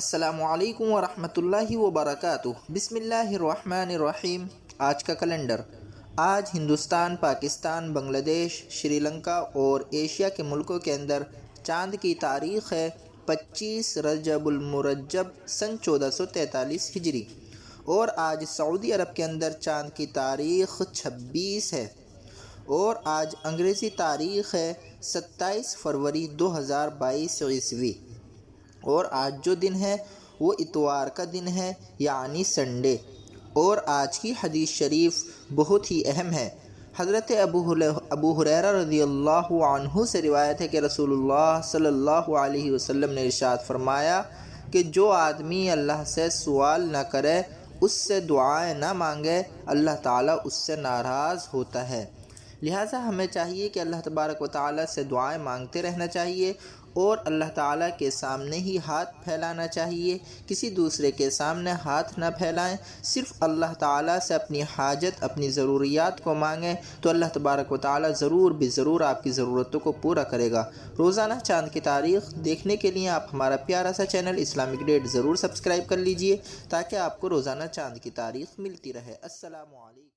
السلام علیکم ورحمۃ اللہ وبرکاتہ۔ بسم اللہ الرحمن الرحیم۔ آج کا کیلنڈر: آج ہندوستان، پاکستان، بنگلہ دیش، سری لنکا اور ایشیا کے ملکوں کے اندر چاند کی تاریخ ہے 25 رجب المرجب سن 1443 ہجری، اور آج سعودی عرب کے اندر چاند کی تاریخ 26 ہے، اور آج انگریزی تاریخ ہے 27 فروری 2022 عیسوی، اور آج جو دن ہے وہ اتوار کا دن ہے یعنی سنڈے۔ اور آج کی حدیث شریف بہت ہی اہم ہے۔ حضرت ابو ہریرہ رضی اللہ عنہ سے روایت ہے کہ رسول اللہ صلی اللہ علیہ وسلم نے ارشاد فرمایا کہ جو آدمی اللہ سے سوال نہ کرے، اس سے دعائیں نہ مانگے، اللہ تعالیٰ اس سے ناراض ہوتا ہے۔ لہٰذا ہمیں چاہیے کہ اللہ تبارک و تعالیٰ سے دعائیں مانگتے رہنا چاہیے، اور اللہ تعالیٰ کے سامنے ہی ہاتھ پھیلانا چاہیے، کسی دوسرے کے سامنے ہاتھ نہ پھیلائیں، صرف اللہ تعالیٰ سے اپنی حاجت، اپنی ضروریات کو مانگیں، تو اللہ تبارک و تعالیٰ ضرور ضرور آپ کی ضرورتوں کو پورا کرے گا۔ روزانہ چاند کی تاریخ دیکھنے کے لیے آپ ہمارا پیارا سا چینل اسلامک ڈیٹ ضرور سبسکرائب کر لیجئے، تاکہ آپ کو روزانہ چاند کی تاریخ ملتی رہے۔ السلام علیکم۔